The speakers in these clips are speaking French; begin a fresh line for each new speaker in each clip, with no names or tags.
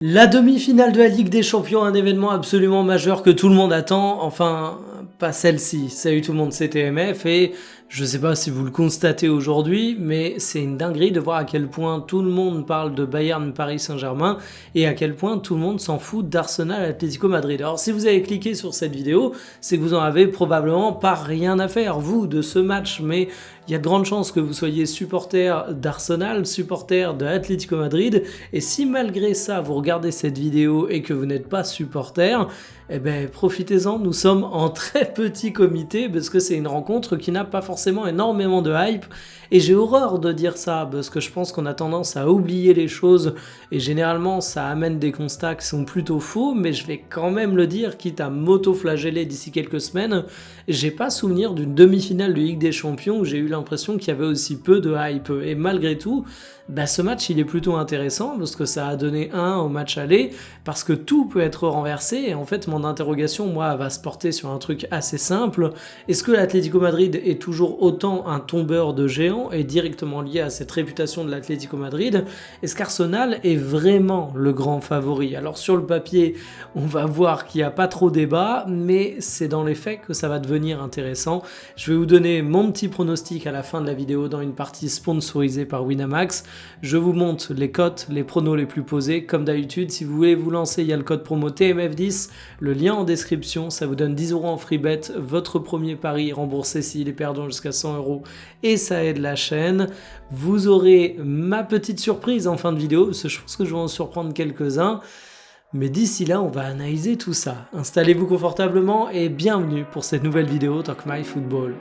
La demi-finale de la Ligue des Champions, un événement absolument majeur que tout le monde attend, enfin pas celle-ci, salut tout le monde, c'est TMF et je sais pas si vous le constatez aujourd'hui, mais c'est une dinguerie de voir à quel point tout le monde parle de Bayern Paris Saint-Germain et à quel point tout le monde s'en fout d'Arsenal Atlético Madrid. Alors si vous avez cliqué sur cette vidéo, c'est que vous en avez probablement pas rien à faire, vous, de ce match, mais il y a de grandes chances que vous soyez supporter d'Arsenal, supporter de Atlético Madrid, et si malgré ça vous regardez cette vidéo et que vous n'êtes pas supporter, eh ben profitez-en, nous sommes en très petit comité parce que c'est une rencontre qui n'a pas forcément énormément de hype et j'ai horreur de dire ça parce que je pense qu'on a tendance à oublier les choses et généralement ça amène des constats qui sont plutôt faux, mais je vais quand même le dire quitte à m'auto-flageller d'ici quelques semaines. J'ai pas souvenir d'une demi-finale de Ligue des Champions où j'ai eu l'impression qu'il y avait aussi peu de hype et malgré tout, bah ce match il est plutôt intéressant parce que ça a donné 1 au match aller, parce que tout peut être renversé et en fait mon interrogation moi va se porter sur un truc assez simple. Est-ce que l'Atlético Madrid est toujours autant un tombeur de géants et directement lié à cette réputation de l'Atlético Madrid? Est-ce qu'Arsenal est vraiment le grand favori? Alors sur le papier on va voir qu'il n'y a pas trop débat, mais c'est dans les faits que ça va devenir intéressant. Je vais vous donner mon petit pronostic à la fin de la vidéo dans une partie sponsorisée par Winamax. Je vous montre les cotes, les pronos les plus posés. Comme d'habitude, si vous voulez vous lancer, il y a le code promo TMF10, le lien en description, ça vous donne 10 € en free bet, votre premier pari remboursé s'il est perdant jusqu'à 100 € et ça aide la chaîne. Vous aurez ma petite surprise en fin de vidéo, parce que je pense que je vais en surprendre quelques-uns. Mais d'ici là, on va analyser tout ça. Installez-vous confortablement et bienvenue pour cette nouvelle vidéo Talk My Football.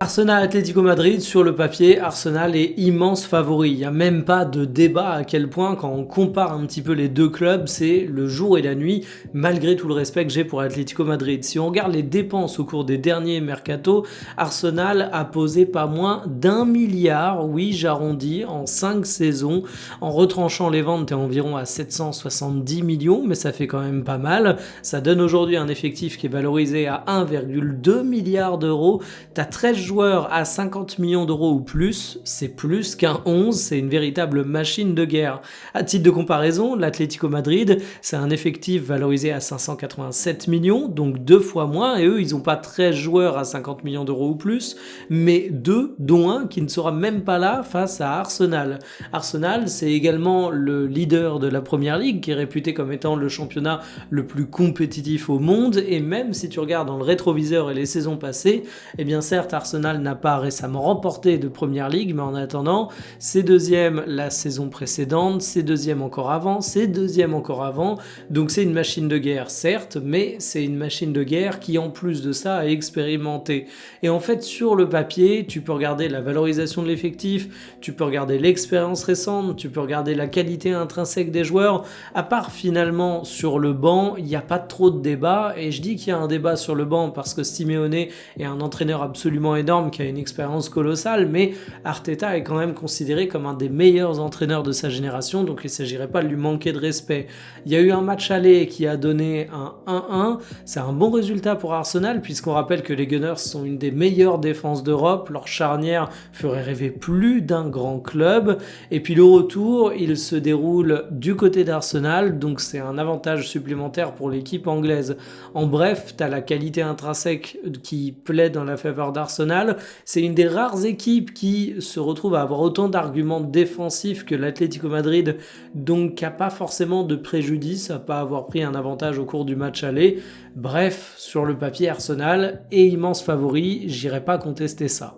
Arsenal Atlético Madrid, sur le papier, Arsenal est immense favori. Il n'y a même pas de débat à quel point, quand on compare un petit peu les deux clubs, c'est le jour et la nuit, malgré tout le respect que j'ai pour Atlético Madrid. Si on regarde les dépenses au cours des derniers mercato, Arsenal a posé pas moins d'1 milliard, oui j'arrondis, en 5 saisons. En retranchant les ventes, t'es environ à 770 millions, mais ça fait quand même pas mal. Ça donne aujourd'hui un effectif qui est valorisé à 1,2 milliard d'euros. T'as 13 joueurs à 50 millions d'euros ou plus, c'est plus qu'un 11, c'est une véritable machine de guerre. À titre de comparaison, l'Atlético Madrid, c'est un effectif valorisé à 587 millions, donc 2 fois moins, et eux, ils n'ont pas 13 joueurs à 50 millions d'euros ou plus, mais 2, dont un qui ne sera même pas là face à Arsenal. Arsenal, c'est également le leader de la Première Ligue, qui est réputé comme étant le championnat le plus compétitif au monde, et même si tu regardes dans le rétroviseur et les saisons passées, eh bien certes, Arsenal n'a pas récemment remporté de Première Ligue, mais en attendant, c'est deuxième la saison précédente, c'est deuxième encore avant, c'est deuxième encore avant, donc c'est une machine de guerre certes, mais c'est une machine de guerre qui en plus de ça a expérimenté. Et en fait sur le papier, tu peux regarder la valorisation de l'effectif, tu peux regarder l'expérience récente, tu peux regarder la qualité intrinsèque des joueurs, à part finalement sur le banc, il n'y a pas trop de débat, et je dis qu'il y a un débat sur le banc parce que Simeone est un entraîneur absolument énorme qui a une expérience colossale, mais Arteta est quand même considéré comme un des meilleurs entraîneurs de sa génération, donc il ne s'agirait pas de lui manquer de respect. Il y a eu un match aller qui a donné un 1-1, c'est un bon résultat pour Arsenal puisqu'on rappelle que les Gunners sont une des meilleures défenses d'Europe, leur charnière ferait rêver plus d'un grand club, et puis le retour il se déroule du côté d'Arsenal, donc c'est un avantage supplémentaire pour l'équipe anglaise. En bref, tu as la qualité intrinsèque qui plaît dans la faveur d'Arsenal. C'est une des rares équipes qui se retrouve à avoir autant d'arguments défensifs que l'Atlético Madrid, donc qui n'a pas forcément de préjudice à pas avoir pris un avantage au cours du match aller. Bref, sur le papier, Arsenal est immense favori, j'irai pas contester ça.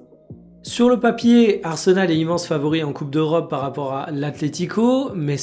Sur le papier, Arsenal est immense favori en Coupe d'Europe par rapport à l'Atlético, mais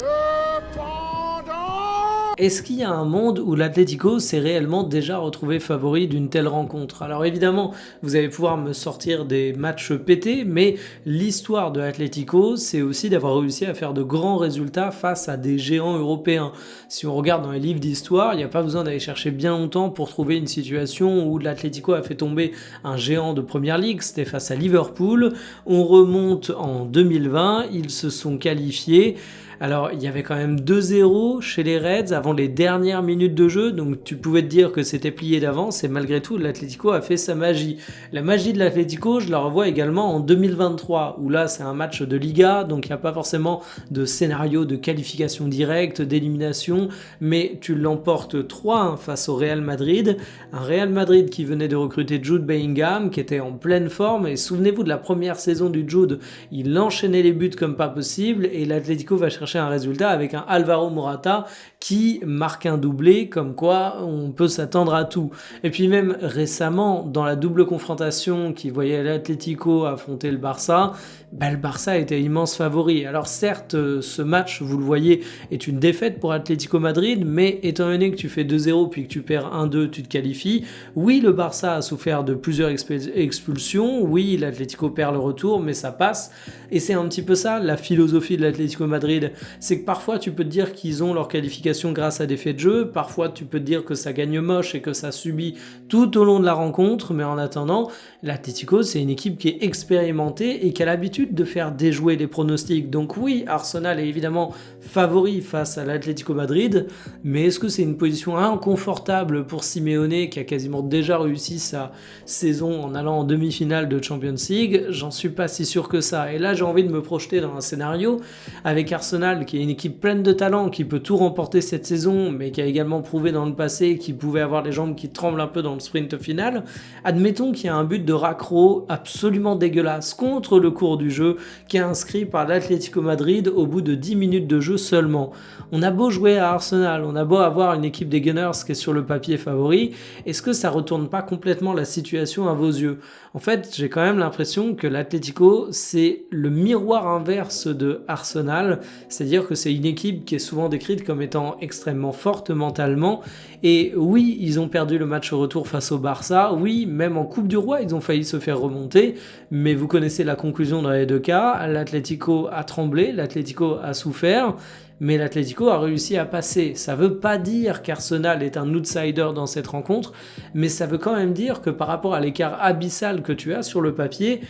est-ce qu'il y a un monde où l'Atlético s'est réellement déjà retrouvé favori d'une telle rencontre? Alors évidemment, vous allez pouvoir me sortir des matchs pétés, mais l'histoire de l'Atlético, c'est aussi d'avoir réussi à faire de grands résultats face à des géants européens. Si on regarde dans les livres d'histoire, il n'y a pas besoin d'aller chercher bien longtemps pour trouver une situation où l'Atlético a fait tomber un géant de Première Ligue, c'était face à Liverpool. On remonte en 2020, ils se sont qualifiés. Alors, il y avait quand même 2-0 chez les Reds avant les dernières minutes de jeu, donc tu pouvais te dire que c'était plié d'avance, et malgré tout, l'Atlético a fait sa magie. La magie de l'Atlético, je la revois également en 2023, où là, c'est un match de Liga, donc il n'y a pas forcément de scénario de qualification directe, d'élimination, mais tu l'emportes 3-1 face au Real Madrid, un Real Madrid qui venait de recruter Jude Bellingham, qui était en pleine forme, et souvenez-vous de la première saison du Jude, il enchaînait les buts comme pas possible, et l'Atlético va chercher un résultat avec un Alvaro Morata qui marque un doublé, comme quoi on peut s'attendre à tout. Et puis même récemment, dans la double confrontation qui voyait l'Atlético affronter le Barça, le Barça était immense favori. Alors certes, ce match, vous le voyez, est une défaite pour Atlético Madrid, mais étant donné que tu fais 2-0 puis que tu perds 1-2, tu te qualifies. Oui, le Barça a souffert de plusieurs expulsions, oui, l'Atlético perd le retour, mais ça passe. Et c'est un petit peu ça, la philosophie de l'Atlético Madrid, c'est que parfois tu peux te dire qu'ils ont leur qualification grâce à des faits de jeu, parfois tu peux te dire que ça gagne moche et que ça subit tout au long de la rencontre, mais en attendant, l'Atlético c'est une équipe qui est expérimentée et qui a l'habitude de faire déjouer les pronostics. Donc oui, Arsenal est évidemment favori face à l'Atlético Madrid, mais est-ce que c'est une position inconfortable pour Simeone qui a quasiment déjà réussi sa saison en allant en demi-finale de Champions League? J'en suis pas si sûr que ça. Et là, j'ai envie de me projeter dans un scénario avec Arsenal, qui est une équipe pleine de talent, qui peut tout remporter cette saison, mais qui a également prouvé dans le passé qu'il pouvait avoir les jambes qui tremblent un peu dans le sprint final. Admettons qu'il y a un but de raccro absolument dégueulasse contre le cours du jeu, qui est inscrit par l'Atlético Madrid au bout de 10 minutes de jeu seulement. On a beau jouer à Arsenal, on a beau avoir une équipe des Gunners qui est sur le papier favori, est-ce que ça retourne pas complètement la situation à vos yeux? En fait, j'ai quand même l'impression que l'Atlético, c'est le miroir inverse de Arsenal, c'est-à-dire que c'est une équipe qui est souvent décrite comme étant extrêmement forte mentalement, et oui, ils ont perdu le match retour face au Barça, oui, même en Coupe du Roi, ils ont failli se faire remonter, mais vous connaissez la conclusion dans les deux cas, l'Atlético a tremblé, l'Atlético a souffert, mais l'Atlético a réussi à passer. Ça ne veut pas dire qu'Arsenal est un outsider dans cette rencontre, mais ça veut quand même dire que par rapport à l'écart abyssal que tu as sur le papier,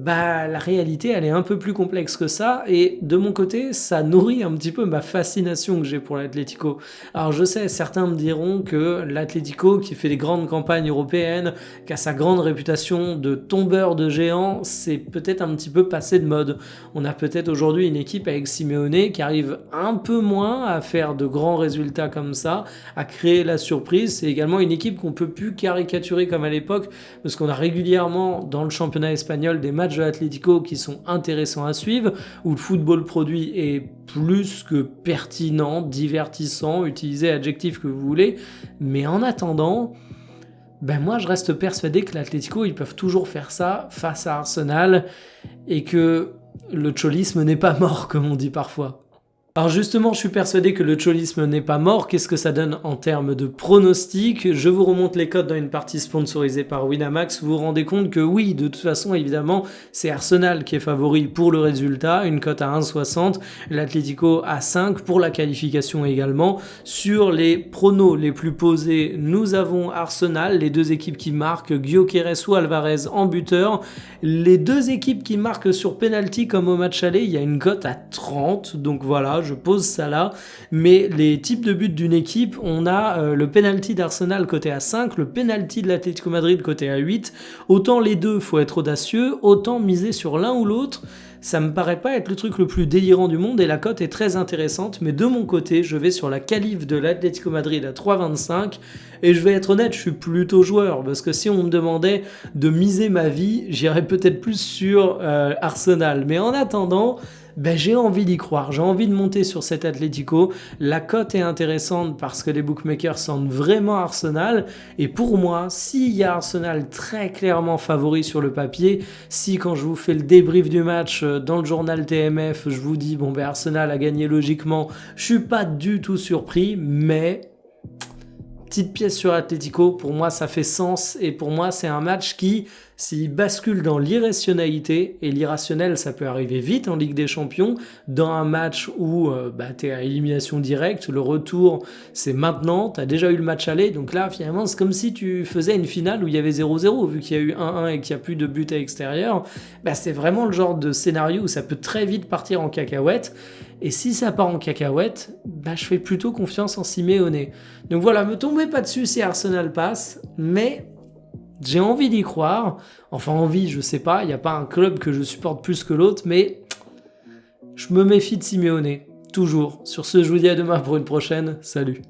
la réalité elle est un peu plus complexe que ça, et de mon côté ça nourrit un petit peu ma fascination que j'ai pour l'Atlético. Alors je sais, certains me diront que l'Atlético qui fait des grandes campagnes européennes, qui a sa grande réputation de tombeur de géants, c'est peut-être un petit peu passé de mode. On a peut-être aujourd'hui une équipe avec Simeone qui arrive un peu moins à faire de grands résultats comme ça, à créer la surprise. C'est également une équipe qu'on peut plus caricaturer comme à l'époque, parce qu'on a régulièrement dans le championnat espagnol des matchs de l'Atlético qui sont intéressants à suivre, où le football produit est plus que pertinent, divertissant, utilisez l'adjectif que vous voulez, mais en attendant, moi je reste persuadé que l'Atlético ils peuvent toujours faire ça face à Arsenal, et que le cholisme n'est pas mort comme on dit parfois. Alors justement, je suis persuadé que le cholisme n'est pas mort. Qu'est-ce que ça donne en termes de pronostics? Je vous remonte les codes dans une partie sponsorisée par Winamax. Vous vous rendez compte que oui, de toute façon, évidemment, c'est Arsenal qui est favori pour le résultat. Une cote à 1,60. L'Atlético à 5 pour la qualification également. Sur les pronos les plus posés, nous avons Arsenal, les deux équipes qui marquent, Gyökeres ou Alvarez en buteur. Les deux équipes qui marquent sur penalty comme au match aller, il y a une cote à 30. Donc voilà, je pose ça là, mais les types de buts d'une équipe, on a le penalty d'Arsenal côté à 5, le penalty de l'Atlético Madrid côté à 8, autant les deux, faut être audacieux, autant miser sur l'un ou l'autre, ça me paraît pas être le truc le plus délirant du monde, et la cote est très intéressante, mais de mon côté, je vais sur la qualif de l'Atlético Madrid à 3,25, et je vais être honnête, je suis plutôt joueur, parce que si on me demandait de miser ma vie, j'irais peut-être plus sur Arsenal, mais en attendant, j'ai envie d'y croire, j'ai envie de monter sur cet Atlético. La cote est intéressante parce que les bookmakers sentent vraiment Arsenal, et pour moi, s'il y a Arsenal très clairement favori sur le papier, si quand je vous fais le débrief du match dans le journal TMF, je vous dis Arsenal a gagné logiquement, je suis pas du tout surpris, mais petite pièce sur Atlético, pour moi ça fait sens, et pour moi c'est un match qui s'il bascule dans l'irrationalité, et l'irrationnel ça peut arriver vite en Ligue des Champions, dans un match où t'es à élimination directe, le retour c'est maintenant, t'as déjà eu le match aller, donc là finalement c'est comme si tu faisais une finale où il y avait 0-0, vu qu'il y a eu 1-1 et qu'il n'y a plus de but à l'extérieur, c'est vraiment le genre de scénario où ça peut très vite partir en cacahuète, et si ça part en cacahuète, je fais plutôt confiance en Simeone. Donc voilà, me tombez pas dessus si Arsenal passe, mais j'ai envie d'y croire. Enfin envie, je sais pas, il n'y a pas un club que je supporte plus que l'autre, mais je me méfie de Simeone, toujours. Sur ce, je vous dis à demain pour une prochaine, salut.